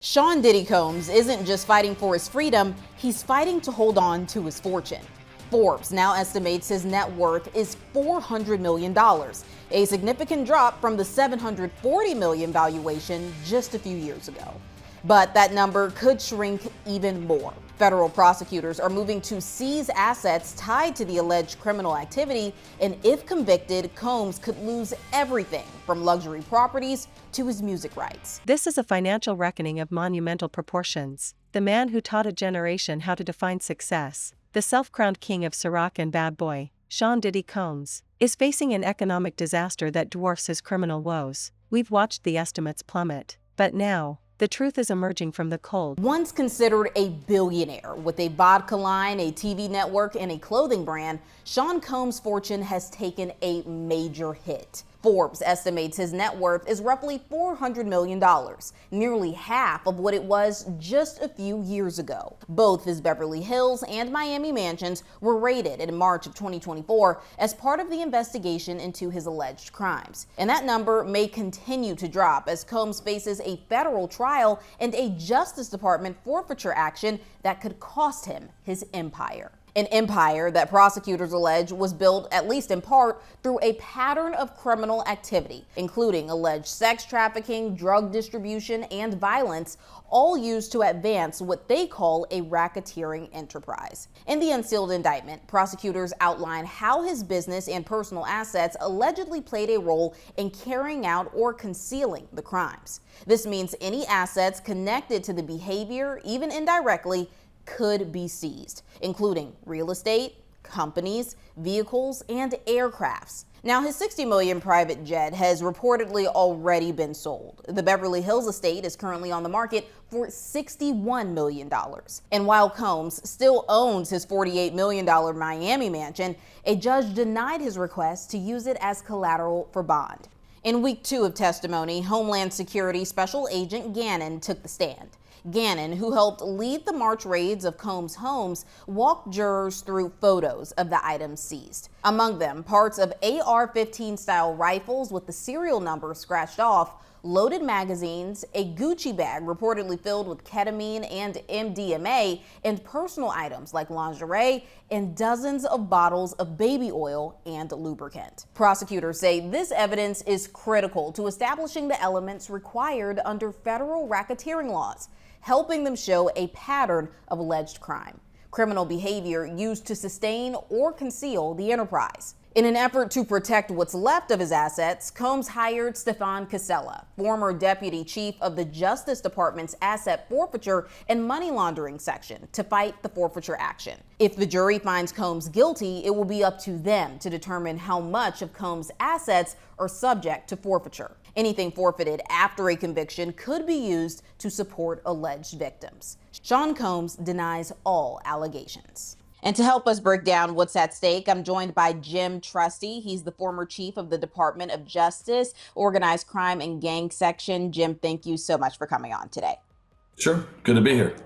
Sean Diddy Combs isn't just fighting for his freedom, he's fighting to hold on to his fortune. Forbes now estimates his net worth is $400 million, a significant drop from the $740 million valuation just a few years ago. But that number could shrink even more. Federal prosecutors are moving to seize assets tied to the alleged criminal activity, and if convicted, Combs could lose everything from luxury properties to his music rights. This is a financial reckoning of monumental proportions. The man who taught a generation how to define success, the self-crowned king of Ciroc and bad boy, Sean Diddy Combs, is facing an economic disaster that dwarfs his criminal woes. We've watched the estimates plummet, but now, the truth is emerging from the cold. Once considered a billionaire with a vodka line, a TV network, and a clothing brand, Sean Combs' fortune has taken a major hit. Forbes estimates his net worth is roughly $400 million, nearly half of what it was just a few years ago. Both his Beverly Hills and Miami mansions were raided in March of 2024 as part of the investigation into his alleged crimes. And that number may continue to drop as Combs faces a federal trial and a Justice Department forfeiture action that could cost him his empire. An empire that prosecutors allege was built, at least in part, through a pattern of criminal activity, including alleged sex trafficking, drug distribution, and violence, all used to advance what they call a racketeering enterprise. In the unsealed indictment, prosecutors outline how his business and personal assets allegedly played a role in carrying out or concealing the crimes. This means any assets connected to the behavior, even indirectly, could be seized, including real estate, companies, vehicles, and aircrafts. Now, his $60 million private jet has reportedly already been sold. The Beverly Hills estate is currently on the market for $61 million. And while Combs still owns his $48 million Miami mansion, a judge denied his request to use it as collateral for bond. In week 2 of testimony, Homeland Security Special Agent Gannon took the stand. Gannon, who helped lead the March raids of Combs' homes, walked jurors through photos of the items seized. Among them, parts of AR-15 style rifles with the serial number scratched off, loaded magazines, a Gucci bag reportedly filled with ketamine and MDMA, and personal items like lingerie and dozens of bottles of baby oil and lubricant. Prosecutors say this evidence is critical to establishing the elements required under federal racketeering laws, helping them show a pattern of alleged crime, criminal behavior used to sustain or conceal the enterprise. In an effort to protect what's left of his assets, Combs hired Stefan Casella, former deputy chief of the Justice Department's asset forfeiture and money laundering section, to fight the forfeiture action. If the jury finds Combs guilty, it will be up to them to determine how much of Combs' assets are subject to forfeiture. Anything forfeited after a conviction could be used to support alleged victims. Sean Combs denies all allegations. And to help us break down what's at stake, I'm joined by Jim Trusty. He's the former chief of the Department of Justice, Organized Crime and Gang Section. Jim, thank you so much for coming on today. Sure. Good to be here.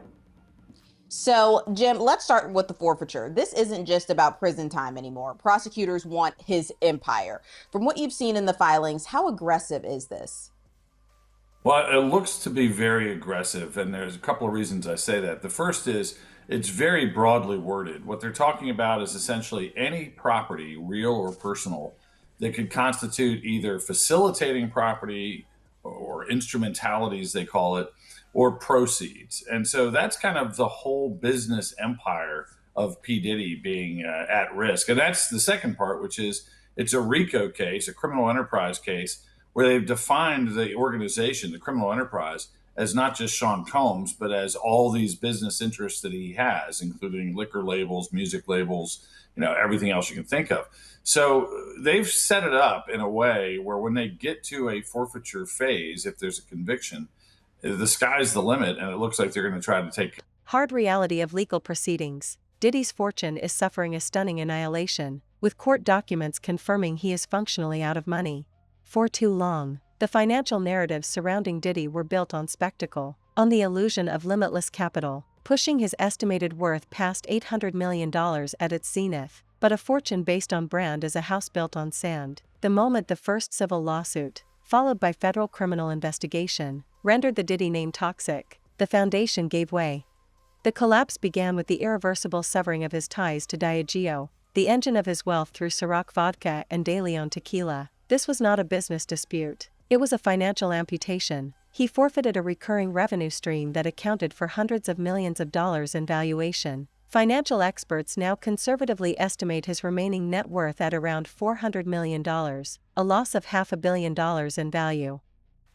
So, Jim, let's start with the forfeiture. This isn't just about prison time anymore. Prosecutors want his empire. From what you've seen in the filings, how aggressive is this? Well, it looks to be very aggressive, and there's a couple of reasons I say that. The first is it's very broadly worded. What they're talking about is essentially any property, real or personal, that could constitute either facilitating property or instrumentalities, they call it, or proceeds. And so that's kind of the whole business empire of P. Diddy being at risk. And that's the second part, which is it's a RICO case, a criminal enterprise case, where they've defined the organization, the criminal enterprise, as not just Sean Combs, but as all these business interests that he has, including liquor labels, music labels, everything else you can think of. So they've set it up in a way where when they get to a forfeiture phase, if there's a conviction, the sky's the limit, and it looks like they're going to try to take. Hard reality of legal proceedings. Diddy's fortune is suffering a stunning annihilation, with court documents confirming he is functionally out of money. For too long, the financial narratives surrounding Diddy were built on spectacle, on the illusion of limitless capital, pushing his estimated worth past $800 million at its zenith. But a fortune based on brand is a house built on sand. The moment the first civil lawsuit, followed by federal criminal investigation, rendered the Diddy name toxic, the foundation gave way. The collapse began with the irreversible severing of his ties to Diageo, the engine of his wealth through Ciroc vodka and De Leon tequila. This was not a business dispute. It was a financial amputation. He forfeited a recurring revenue stream that accounted for hundreds of millions of dollars in valuation. Financial experts now conservatively estimate his remaining net worth at around $400 million, a loss of $500 million in value.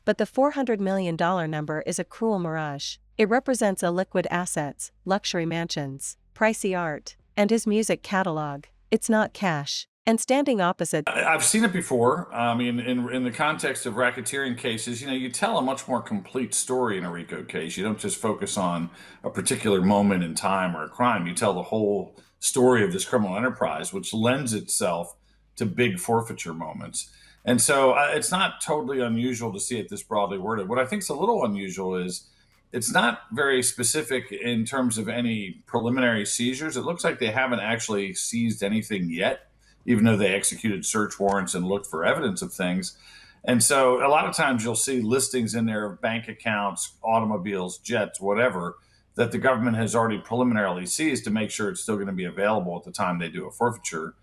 But the $400 million number is a cruel mirage. It represents illiquid assets, luxury mansions, pricey art, and his music catalog. It's not cash. And standing opposite, I've seen it before. I mean, in the context of racketeering cases, you tell a much more complete story in a RICO case. You don't just focus on a particular moment in time or a crime. You tell the whole story of this criminal enterprise, which lends itself to big forfeiture moments. And so it's not totally unusual to see it this broadly worded. What I think is a little unusual is it's not very specific in terms of any preliminary seizures. It looks like they haven't actually seized anything yet, even though they executed search warrants and looked for evidence of things. And so a lot of times you'll see listings in there of bank accounts, automobiles, jets, whatever, that the government has already preliminarily seized to make sure it's still going to be available at the time they do a forfeiture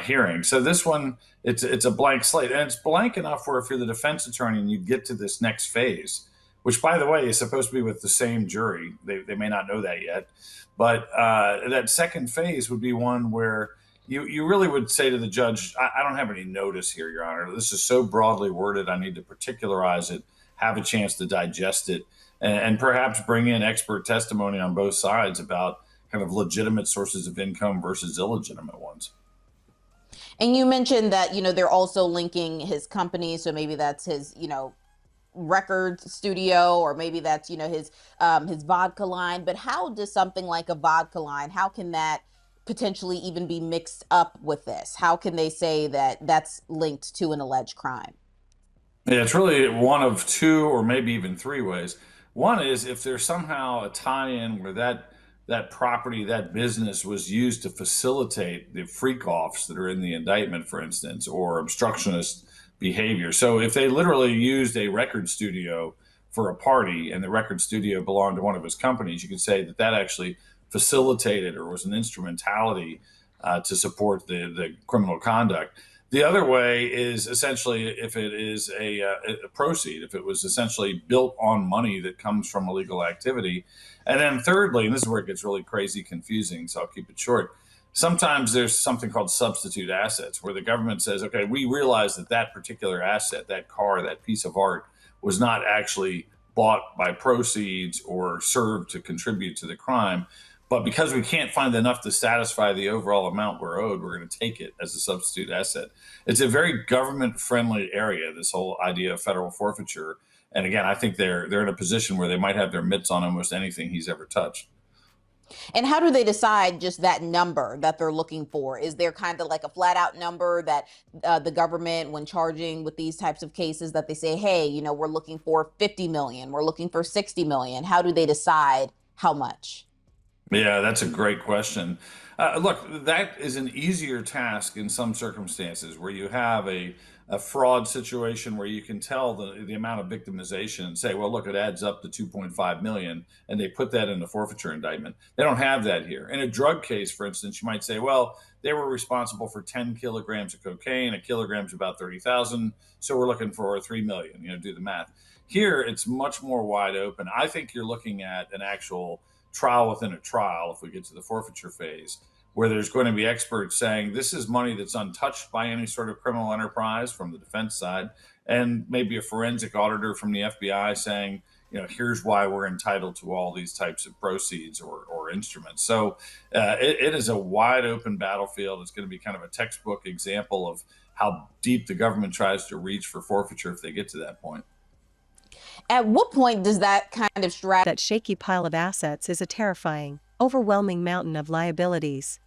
hearing. So this one, it's a blank slate. And it's blank enough where if you're the defense attorney and you get to this next phase, which, by the way, is supposed to be with the same jury. They may not know that yet. But that second phase would be one where you really would say to the judge, I don't have any notice here, Your Honor. This is so broadly worded. I need to particularize it, have a chance to digest it, and perhaps bring in expert testimony on both sides about kind of legitimate sources of income versus illegitimate ones. And you mentioned that, they're also linking his company. So maybe that's his, record studio, or maybe that's, his vodka line. But how does something like a vodka line, how can that potentially even be mixed up with this? How can they say that that's linked to an alleged crime? Yeah, it's really one of two or maybe even three ways. One is if there's somehow a tie-in where that property, that business was used to facilitate the freak-offs that are in the indictment, for instance, or obstructionist behavior. So if they literally used a record studio for a party and the record studio belonged to one of his companies, you could say that actually facilitated or was an instrumentality to support the criminal conduct. The other way is essentially if it is a proceed, if it was essentially built on money that comes from illegal activity. And then thirdly, and this is where it gets really crazy confusing, so I'll keep it short, sometimes there's something called substitute assets where the government says, okay, we realize that particular asset, that car, that piece of art was not actually bought by proceeds or served to contribute to the crime. But because we can't find enough to satisfy the overall amount we're owed, we're going to take it as a substitute asset. It's a very government-friendly area, this whole idea of federal forfeiture. And again, I think they're in a position where they might have their mitts on almost anything he's ever touched. And how do they decide just that number that they're looking for? Is there kind of like a flat out number that the government, when charging with these types of cases, that they say, hey, we're looking for 50 million, we're looking for 60 million? How do they decide how much? Yeah, that's a great question. Look, that is an easier task in some circumstances where you have a fraud situation where you can tell the amount of victimization and say, well, look, it adds up to 2.5 million, and they put that in the forfeiture indictment. They don't have that here. In a drug case, for instance, you might say, well, they were responsible for 10 kilograms of cocaine. A kilogram's about 30,000. So we're looking for 3 million, do the math. Here, it's much more wide open. I think you're looking at an actual trial within a trial if we get to the forfeiture phase, where there's going to be experts saying this is money that's untouched by any sort of criminal enterprise from the defense side, and maybe a forensic auditor from the FBI saying, here's why we're entitled to all these types of proceeds or instruments. So it is a wide open battlefield. It's going to be kind of a textbook example of how deep the government tries to reach for forfeiture if they get to that point. At what point does that kind of strategy? That shaky pile of assets is a terrifying, overwhelming mountain of liabilities.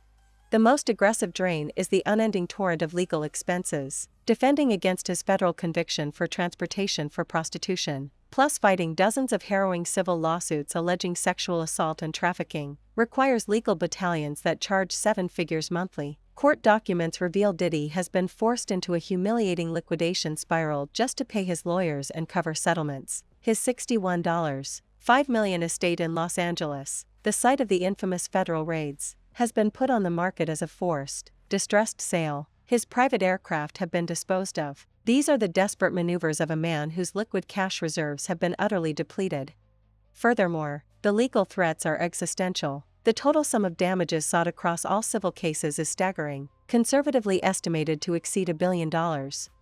The most aggressive drain is the unending torrent of legal expenses, defending against his federal conviction for transportation for prostitution, plus fighting dozens of harrowing civil lawsuits alleging sexual assault and trafficking, requires legal battalions that charge 7 figures monthly. Court documents reveal Diddy has been forced into a humiliating liquidation spiral just to pay his lawyers and cover settlements. His $61 $5 million estate in Los Angeles, the site of the infamous federal raids, has been put on the market as a forced, distressed sale. His private aircraft have been disposed of. These are the desperate maneuvers of a man whose liquid cash reserves have been utterly depleted. Furthermore, the legal threats are existential. The total sum of damages sought across all civil cases is staggering, conservatively estimated to exceed $1 billion.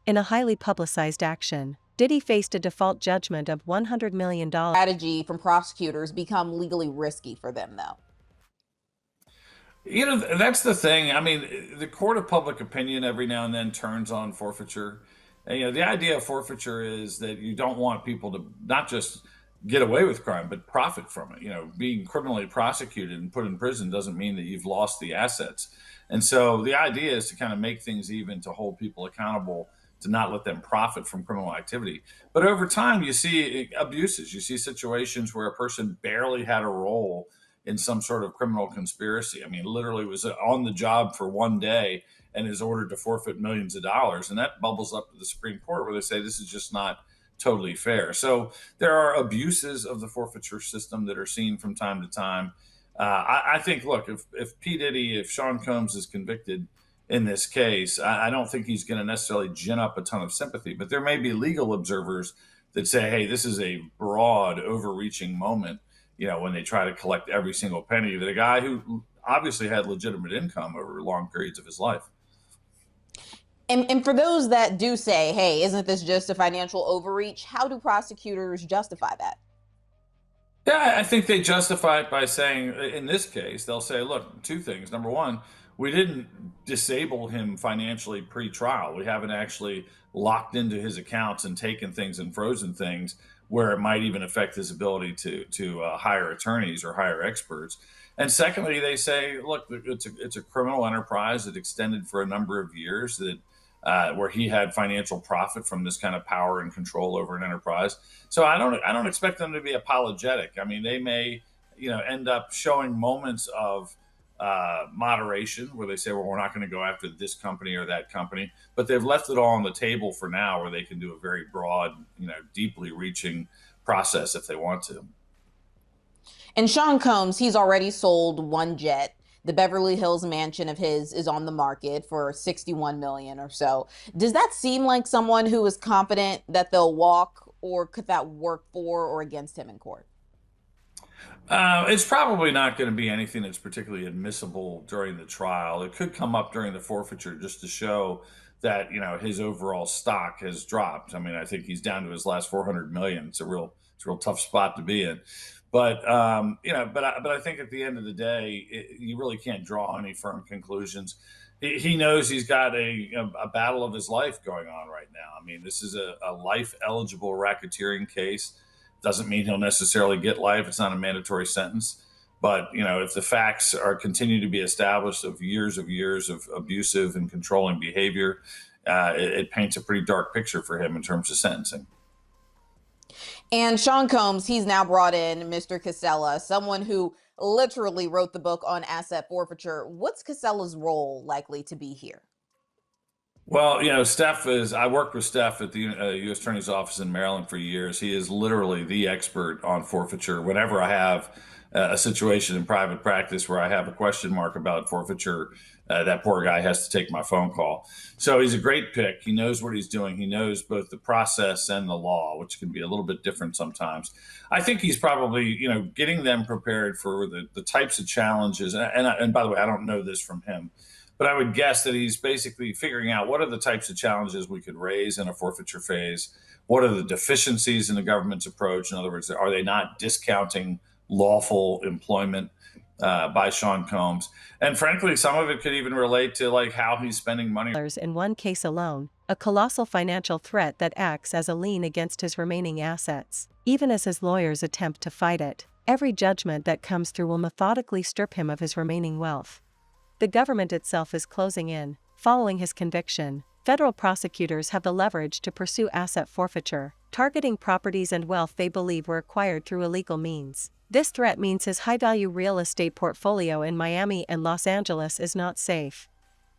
In a highly publicized action, Diddy faced a default judgment of $100 million. Strategy from prosecutors become legally risky for them, though. You know, that's the thing. I mean, the court of public opinion every now and then turns on forfeiture. And, you know, the idea of forfeiture is that you don't want people to not just get away with crime, but profit from it. You know, being criminally prosecuted and put in prison doesn't mean that you've lost the assets. And so the idea is to kind of make things even, to hold people accountable, to not let them profit from criminal activity. But over time, you see abuses. You see situations where a person barely had a role in some sort of criminal conspiracy. I mean, literally was on the job for one day and is ordered to forfeit millions of dollars. And that bubbles up to the Supreme Court, where they say this is just not totally fair. So there are abuses of the forfeiture system that are seen from time to time. I think, look, if P. Diddy, if Sean Combs is convicted in this case, I don't think he's going to necessarily gin up a ton of sympathy. But there may be legal observers that say, hey, this is a broad, overreaching moment, you know, when they try to collect every single penny, that a guy who obviously had legitimate income over long periods of his life. And for those that do say, hey, isn't this just a financial overreach? How do prosecutors justify that? Yeah, I think they justify it by saying, in this case, they'll say, look, two things. Number one, we didn't disable him financially pre-trial. We haven't actually locked into his accounts and taken things and frozen things where it might even affect his ability to hire attorneys or hire experts. And secondly, they say, look, it's a criminal enterprise that extended for a number of years, that where he had financial profit from this kind of power and control over an enterprise. So I don't expect them to be apologetic. I mean, they may, you know, end up showing moments of moderation where they say, well, we're not going to go after this company or that company, but they've left it all on the table for now, where they can do a very broad, you know, deeply reaching process if they want to. And Sean Combs, he's already sold one jet. The Beverly Hills mansion of his is on the market for $61 million or so. Does that seem like someone who is confident that they'll walk, or could that work for or against him in court? It's probably not going to be anything that's particularly admissible during the trial. It could come up during the forfeiture just to show that, you know, his overall stock has dropped. I mean, I think he's down to his last 400 million. It's a real tough spot to be in. But you know, but I think at the end of the day, you really can't draw any firm conclusions. He knows he's got a battle of his life going on right now. I mean, this is a life eligible racketeering case. Doesn't mean he'll necessarily get life. It's not a mandatory sentence. But, you know, if the facts are continue to be established of years of abusive and controlling behavior, it paints a pretty dark picture for him in terms of sentencing. And Sean Combs, he's now brought in Mr. Casella, someone who literally wrote the book on asset forfeiture. What's Casella's role likely to be here? Well, you know, I worked with Steph at the U.S. Attorney's Office in Maryland for years. He is literally the expert on forfeiture. Whenever I have a situation in private practice where I have a question mark about forfeiture, that poor guy has to take my phone call. So he's a great pick. He knows what he's doing. He knows both the process and the law, which can be a little bit different sometimes. I think he's probably, you know, getting them prepared for the types of challenges. And by the way, I don't know this from him, but I would guess that he's basically figuring out what are the types of challenges we could raise in a forfeiture phase. What are the deficiencies in the government's approach? In other words, are they not discounting lawful employment by Sean Combs? And frankly, some of it could even relate to like how he's spending money. In one case alone, a colossal financial threat that acts as a lien against his remaining assets. Even as his lawyers attempt to fight it, every judgment that comes through will methodically strip him of his remaining wealth. The government itself is closing in. Following his conviction, federal prosecutors have the leverage to pursue asset forfeiture, targeting properties and wealth they believe were acquired through illegal means. This threat means his high-value real estate portfolio in Miami and Los Angeles is not safe.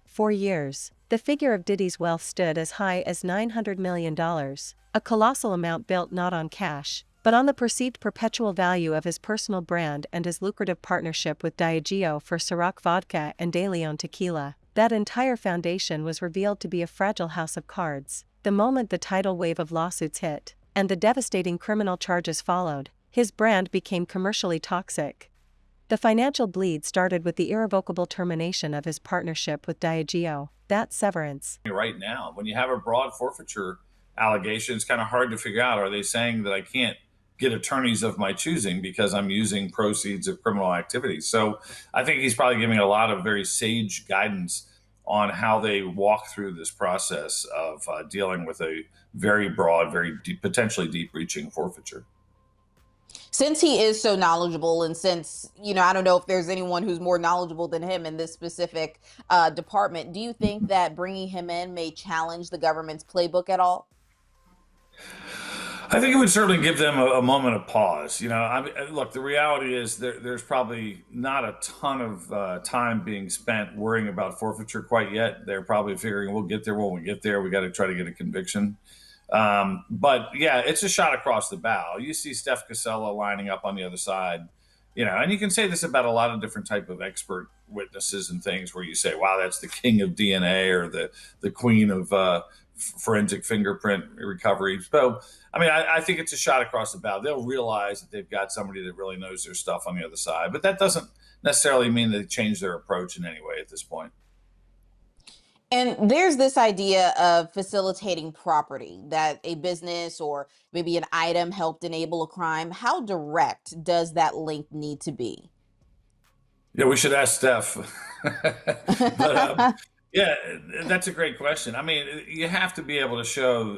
For years, the figure of Diddy's wealth stood as high as $900 million, a colossal amount built not on cash, but on the perceived perpetual value of his personal brand and his lucrative partnership with Diageo for Ciroc vodka and De Leon tequila. That entire foundation was revealed to be a fragile house of cards. The moment the tidal wave of lawsuits hit, and the devastating criminal charges followed, his brand became commercially toxic. The financial bleed started with the irrevocable termination of his partnership with Diageo. That severance. Right now, when you have a broad forfeiture allegation, it's kind of hard to figure out, are they saying that I can't get attorneys of my choosing because I'm using proceeds of criminal activities? So I think he's probably giving a lot of very sage guidance on how they walk through this process of dealing with a very broad, very deep, potentially deep-reaching forfeiture. Since he is so knowledgeable, and since, I don't know if there's anyone who's more knowledgeable than him in this specific department, do you think that bringing him in may challenge the government's playbook at all? I think it would certainly give them a moment of pause. Look, the reality is there's probably not a ton of time being spent worrying about forfeiture quite yet. They're probably figuring we'll get there when we get there. We got to try to get a conviction. But yeah, it's a shot across the bow. You see Steph Casella lining up on the other side, and you can say this about a lot of different type of expert witnesses and things where you say, wow, that's the king of DNA or the queen of forensic fingerprint recovery. So, I think it's a shot across the bow. They'll realize that they've got somebody that really knows their stuff on the other side, but that doesn't necessarily mean they change their approach in any way at this point. And there's this idea of facilitating property, that a business or maybe an item helped enable a crime. How direct does that link need to be? Yeah, we should ask Steph. but yeah, that's a great question. You have to be able to show,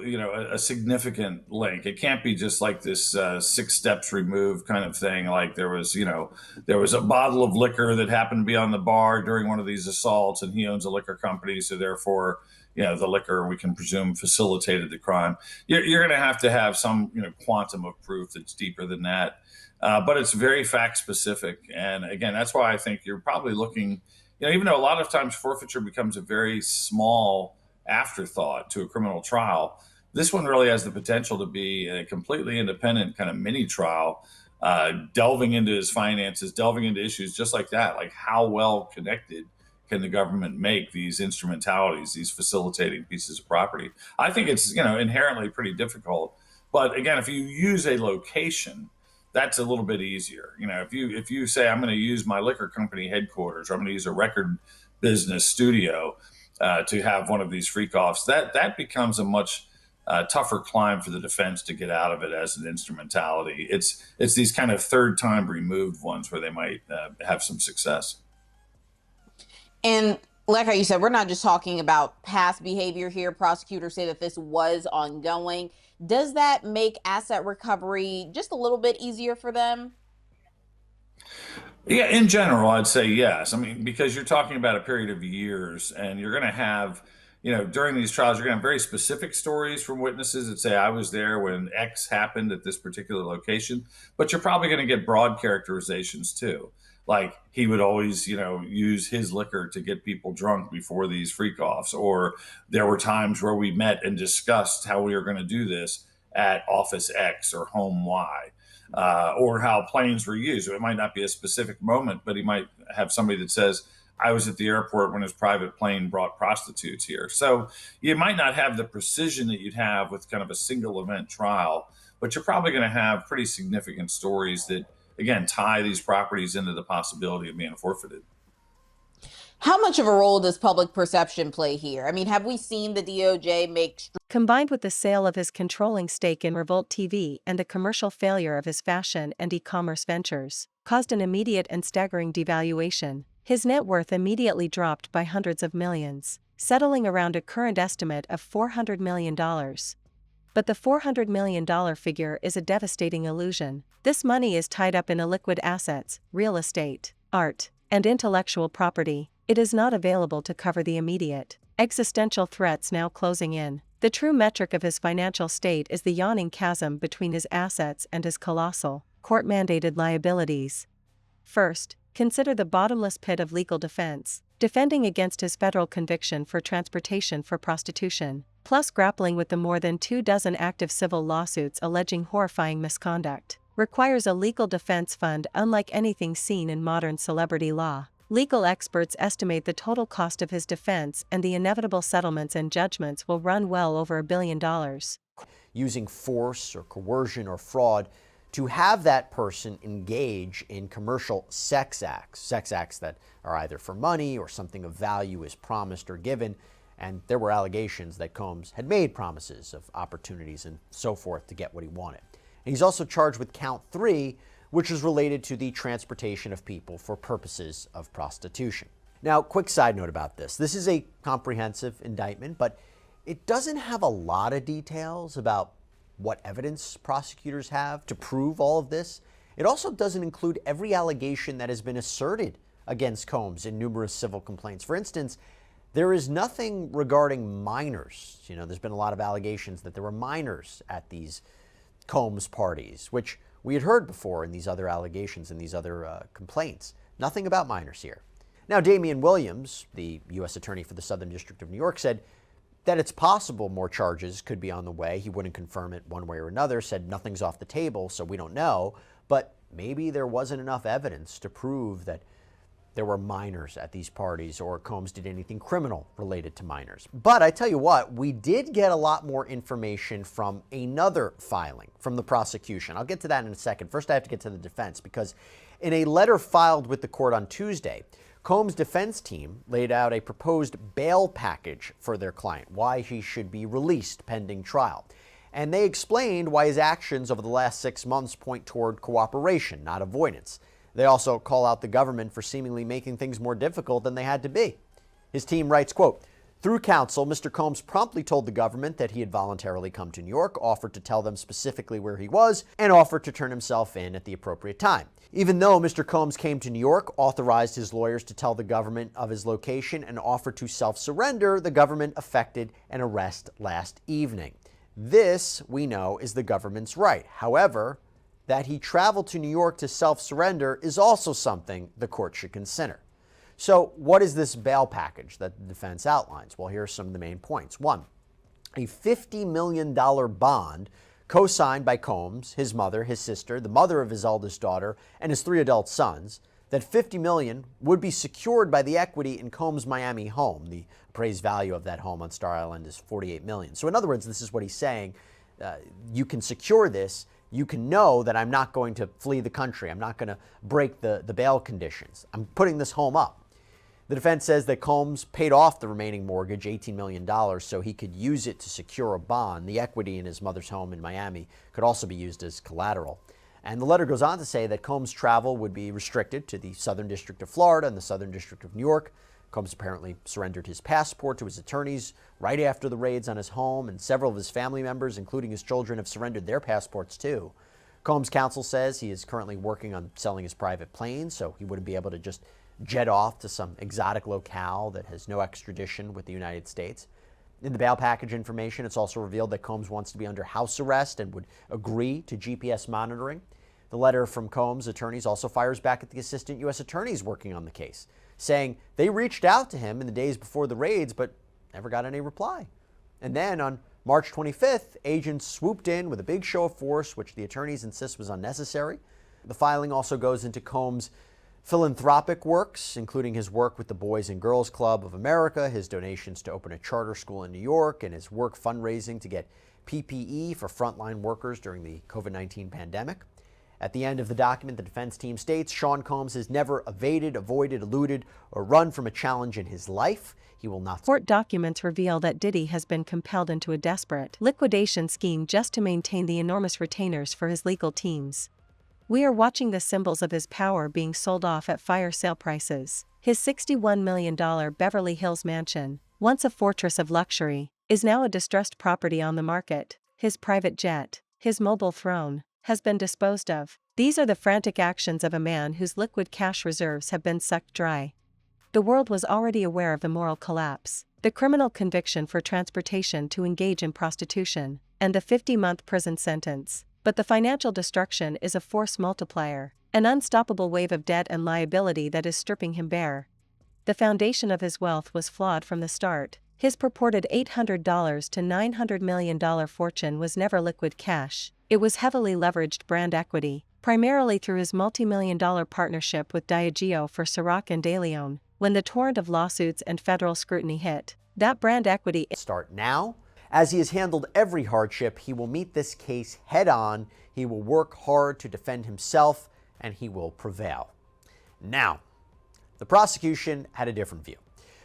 a significant link. It can't be just like this 6 steps removed kind of thing. Like there was a bottle of liquor that happened to be on the bar during one of these assaults, and he owns a liquor company, so therefore, the liquor we can presume facilitated the crime. You're going to have some, quantum of proof that's deeper than that. But it's very fact specific, and again, that's why I think you're probably looking. Even though a lot of times forfeiture becomes a very small afterthought to a criminal trial, this one really has the potential to be a completely independent kind of mini trial, delving into his finances, delving into issues just like that. Like how well connected can the government make these instrumentalities, these facilitating pieces of property? I think it's, inherently pretty difficult. But again, if you use a location, that's a little bit easier. If you say I'm going to use my liquor company headquarters, or I'm going to use a record business studio to have one of these freak offs, that becomes a much tougher climb for the defense to get out of it as an instrumentality. It's these kind of third time removed ones where they might have some success. And like how you said, we're not just talking about past behavior here. Prosecutors say that this was ongoing. Does that make asset recovery just a little bit easier for them? Yeah, in general, I'd say yes. Because you're talking about a period of years, and you're going to have, during these trials, you're going to have very specific stories from witnesses that say, I was there when X happened at this particular location. But you're probably going to get broad characterizations too. Like he would always, use his liquor to get people drunk before these freak offs, or there were times where we met and discussed how we were going to do this at office X or home Y, or how planes were used. It might not be a specific moment, but he might have somebody that says, I was at the airport when his private plane brought prostitutes here. So you might not have the precision that you'd have with kind of a single event trial, but you're probably going to have pretty significant stories that, again, tie these properties into the possibility of being forfeited. How much of a role does public perception play here? Have we seen the DOJ make... Combined with the sale of his controlling stake in Revolt TV and the commercial failure of his fashion and e-commerce ventures, caused an immediate and staggering devaluation. His net worth immediately dropped by hundreds of millions, settling around a current estimate of $400 million. But the $400 million figure is a devastating illusion. This money is tied up in illiquid assets, real estate, art, and intellectual property. It is not available to cover the immediate, existential threats now closing in. The true metric of his financial state is the yawning chasm between his assets and his colossal, court-mandated liabilities. First, consider the bottomless pit of legal defense. defending against his federal conviction for transportation for prostitution, plus grappling with the more than 24 active civil lawsuits alleging horrifying misconduct, requires a legal defense fund unlike anything seen in modern celebrity law. Legal experts estimate the total cost of his defense and the inevitable settlements and judgments will run well over $1 billion. Using force or coercion or fraud to have that person engage in commercial sex acts that are either for money or something of value is promised or given. And there were allegations that Combs had made promises of opportunities and so forth to get what he wanted. And he's also charged with count 3, which is related to the transportation of people for purposes of prostitution. Now, quick side note about this. This is a comprehensive indictment, but it doesn't have a lot of details about what evidence prosecutors have to prove all of this. It also doesn't include every allegation that has been asserted against Combs in numerous civil complaints. For instance, there is nothing regarding minors. There's been a lot of allegations that there were minors at these Combs parties, which we had heard before in these other allegations and these other complaints. Nothing about minors here. Now, Damian Williams, the U.S. Attorney for the Southern District of New York, said that it's possible more charges could be on the way. He wouldn't confirm it one way or another, said nothing's off the table, so we don't know. But maybe there wasn't enough evidence to prove that there were minors at these parties or Combs did anything criminal related to minors. But I tell you what, we did get a lot more information from another filing from the prosecution. I'll get to that in a second. First, I have to get to the defense because in a letter filed with the court on Tuesday, Combs' defense team laid out a proposed bail package for their client, why he should be released pending trial. And they explained why his actions over the last 6 months point toward cooperation, not avoidance. They also call out the government for seemingly making things more difficult than they had to be. His team writes, quote, "Through counsel, Mr. Combs promptly told the government that he had voluntarily come to New York, offered to tell them specifically where he was, and offered to turn himself in at the appropriate time. Even though Mr. Combs came to New York, authorized his lawyers to tell the government of his location, and offered to self-surrender, the government effected an arrest last evening. This, we know, is the government's right. However, that he traveled to New York to self-surrender is also something the court should consider." So what is this bail package that the defense outlines? Well, here are some of the main points. 1, a $50 million bond co-signed by Combs, his mother, his sister, the mother of his eldest daughter, and his 3 adult sons. That $50 million would be secured by the equity in Combs' Miami home. The appraised value of that home on Star Island is $48 million. So in other words, this is what he's saying. You can secure this. You can know that I'm not going to flee the country. I'm not going to break the bail conditions. I'm putting this home up. The defense says that Combs paid off the remaining mortgage, $18 million, so he could use it to secure a bond. The equity in his mother's home in Miami could also be used as collateral. And the letter goes on to say that Combs' travel would be restricted to the Southern District of Florida and the Southern District of New York. Combs apparently surrendered his passport to his attorneys right after the raids on his home, and several of his family members, including his children, have surrendered their passports too. Combs' counsel says he is currently working on selling his private plane, so he wouldn't be able to just jet off to some exotic locale that has no extradition with the United States. In the bail package information, it's also revealed that Combs wants to be under house arrest and would agree to GPS monitoring. The letter from Combs' attorneys also fires back at the assistant U.S. attorneys working on the case, saying they reached out to him in the days before the raids but never got any reply. And then on March 25th, agents swooped in with a big show of force, which the attorneys insist was unnecessary. The filing also goes into Combs' philanthropic works, including his work with the Boys and Girls Club of America, his donations to open a charter school in New York, and his work fundraising to get PPE for frontline workers during the COVID-19 pandemic. At the end of the document, the defense team states Sean Combs has never evaded, avoided, eluded, or run from a challenge in his life. He will not. Court documents reveal that Diddy has been compelled into a desperate liquidation scheme just to maintain the enormous retainers for his legal teams. We are watching the symbols of his power being sold off at fire sale prices. His $61 million Beverly Hills mansion, once a fortress of luxury, is now a distressed property on the market. His private jet, his mobile throne, has been disposed of. These are the frantic actions of a man whose liquid cash reserves have been sucked dry. The world was already aware of the moral collapse, the criminal conviction for transportation to engage in prostitution, and the 50-month prison sentence. But the financial destruction is a force multiplier, an unstoppable wave of debt and liability that is stripping him bare. The foundation of his wealth was flawed from the start. His purported $800 to $900 million fortune was never liquid cash. It was heavily leveraged brand equity, primarily through his multi-million-dollar partnership with Diageo for Ciroc and De Leon. When the torrent of lawsuits and federal scrutiny hit, that brand equity Start now. As he has handled every hardship, he will meet this case head on. He will work hard to defend himself, and he will prevail. Now, the prosecution had a different view.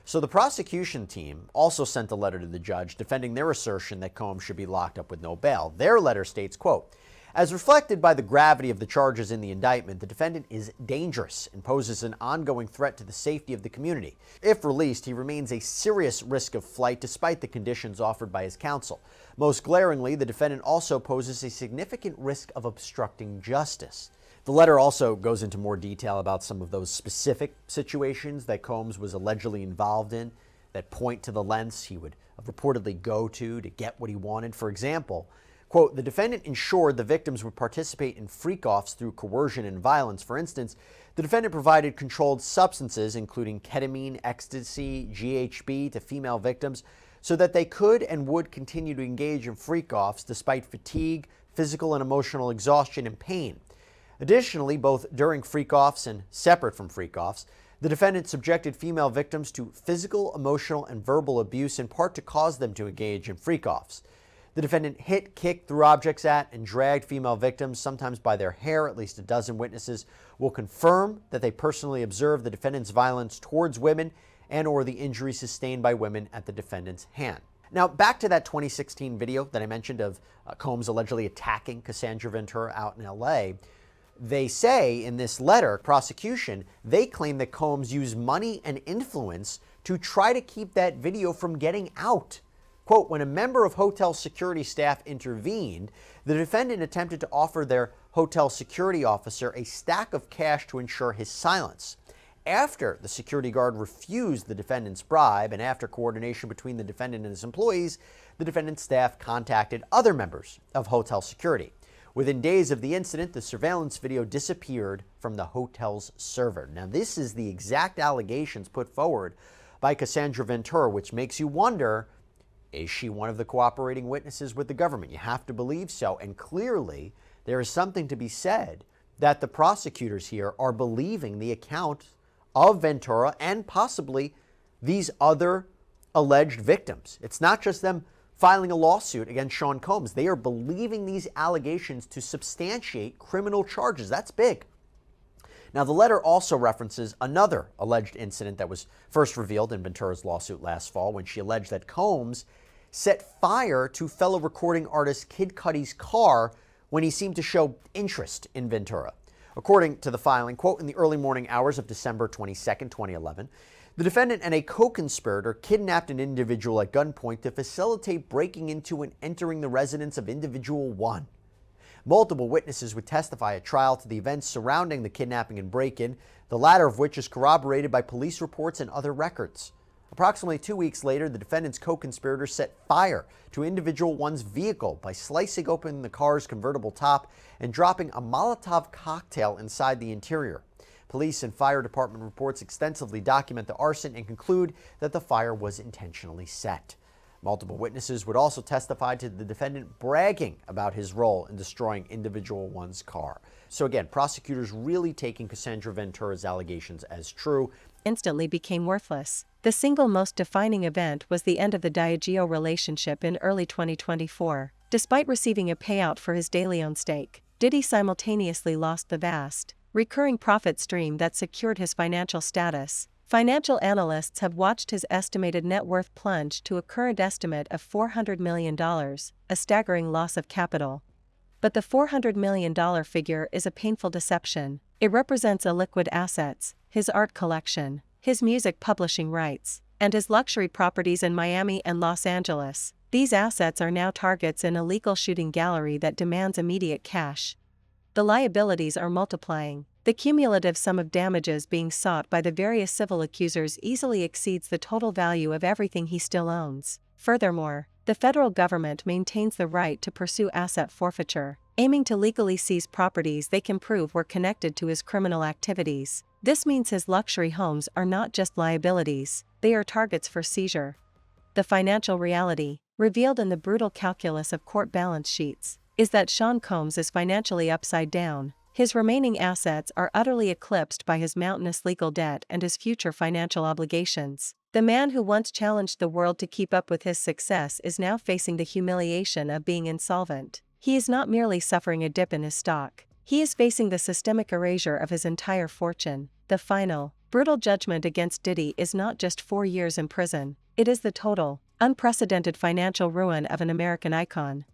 So the prosecution team also sent a letter to the judge defending their assertion that Combs should be locked up with no bail. Their letter states, quote, "As reflected by the gravity of the charges in the indictment, the defendant is dangerous and poses an ongoing threat to the safety of the community. If released, he remains a serious risk of flight despite the conditions offered by his counsel. Most glaringly, the defendant also poses a significant risk of obstructing justice." The letter also goes into more detail about some of those specific situations that Combs was allegedly involved in that point to the lengths he would reportedly go to get what he wanted. For example, quote, "The defendant ensured the victims would participate in freak-offs through coercion and violence. For instance, the defendant provided controlled substances, including ketamine, ecstasy, GHB, to female victims so that they could and would continue to engage in freak-offs despite fatigue, physical and emotional exhaustion, and pain. Additionally, both during freak-offs and separate from freak-offs, the defendant subjected female victims to physical, emotional, and verbal abuse in part to cause them to engage in freak-offs. The defendant hit, kicked, threw objects at, and dragged female victims, sometimes by their hair. At least a dozen witnesses will confirm that they personally observed the defendant's violence towards women and or the injuries sustained by women at the defendant's hand." Now, back to that 2016 video that I mentioned of Combs allegedly attacking Cassandra Ventura out in LA. They say in this letter, prosecution, they claim that Combs used money and influence to try to keep that video from getting out. Quote, "When a member of hotel security staff intervened, the defendant attempted to offer their hotel security officer a stack of cash to ensure his silence. After the security guard refused the defendant's bribe and after coordination between the defendant and his employees, the defendant's staff contacted other members of hotel security. Within days of the incident, the surveillance video disappeared from the hotel's server." Now, this is the exact allegations put forward by Cassandra Ventura, which makes you wonder, is she one of the cooperating witnesses with the government? You have to believe so. And clearly, there is something to be said that the prosecutors here are believing the account of Ventura and possibly these other alleged victims. It's not just them filing a lawsuit against Sean Combs. They are believing these allegations to substantiate criminal charges. That's big. Now, the letter also references another alleged incident that was first revealed in Ventura's lawsuit last fall when she alleged that Combs set fire to fellow recording artist Kid Cudi's car when he seemed to show interest in Ventura. According to the filing, quote, "In the early morning hours of December 22nd, 2011, the defendant and a co-conspirator kidnapped an individual at gunpoint to facilitate breaking into and entering the residence of individual 1. Multiple witnesses would testify at trial to the events surrounding the kidnapping and break-in, the latter of which is corroborated by police reports and other records. Approximately 2 weeks later, the defendant's co-conspirator set fire to individual 1's vehicle by slicing open the car's convertible top and dropping a Molotov cocktail inside the interior. Police and fire department reports extensively document the arson and conclude that the fire was intentionally set. Multiple witnesses would also testify to the defendant bragging about his role in destroying individual 1's car." So again, prosecutors really taking Cassandra Ventura's allegations as true. Instantly became worthless. The single most defining event was the end of the Diageo relationship in early 2024. Despite receiving a payout for his De Leon stake, Diddy simultaneously lost the vast, recurring profit stream that secured his financial status. Financial analysts have watched his estimated net worth plunge to a current estimate of $400 million, a staggering loss of capital. But the $400 million figure is a painful deception. It represents illiquid assets, his art collection, his music publishing rights, and his luxury properties in Miami and Los Angeles. These assets are now targets in a legal shooting gallery that demands immediate cash. The liabilities are multiplying. The cumulative sum of damages being sought by the various civil accusers easily exceeds the total value of everything he still owns. Furthermore, The federal government maintains the right to pursue asset forfeiture, aiming to legally seize properties they can prove were connected to his criminal activities. This means his luxury homes are not just liabilities, they are targets for seizure. The financial reality, revealed in the brutal calculus of court balance sheets, is that Sean Combs is financially upside down. His remaining assets are utterly eclipsed by his mountainous legal debt and his future financial obligations. The man who once challenged the world to keep up with his success is now facing the humiliation of being insolvent. He is not merely suffering a dip in his stock. He is facing the systemic erasure of his entire fortune. The final, brutal judgment against Diddy is not just 4 years in prison, it is the total, unprecedented financial ruin of an American icon.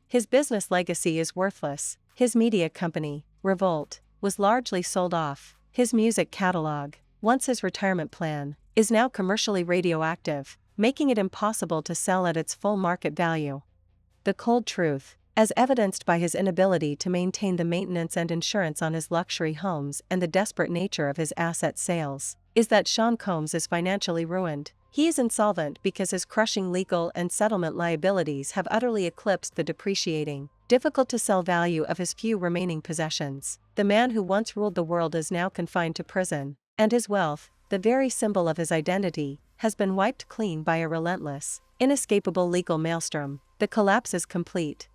His business legacy is worthless. His media company, Revolt, was largely sold off. His music catalog, once his retirement plan, is now commercially radioactive, making it impossible to sell at its full market value. The cold truth, as evidenced by his inability to maintain the maintenance and insurance on his luxury homes and the desperate nature of his asset sales, is that Sean Combs is financially ruined. He is insolvent because his crushing legal and settlement liabilities have utterly eclipsed the depreciating, difficult-to-sell value of his few remaining possessions. The man who once ruled the world is now confined to prison, and his wealth, the very symbol of his identity, has been wiped clean by a relentless, inescapable legal maelstrom. The collapse is complete.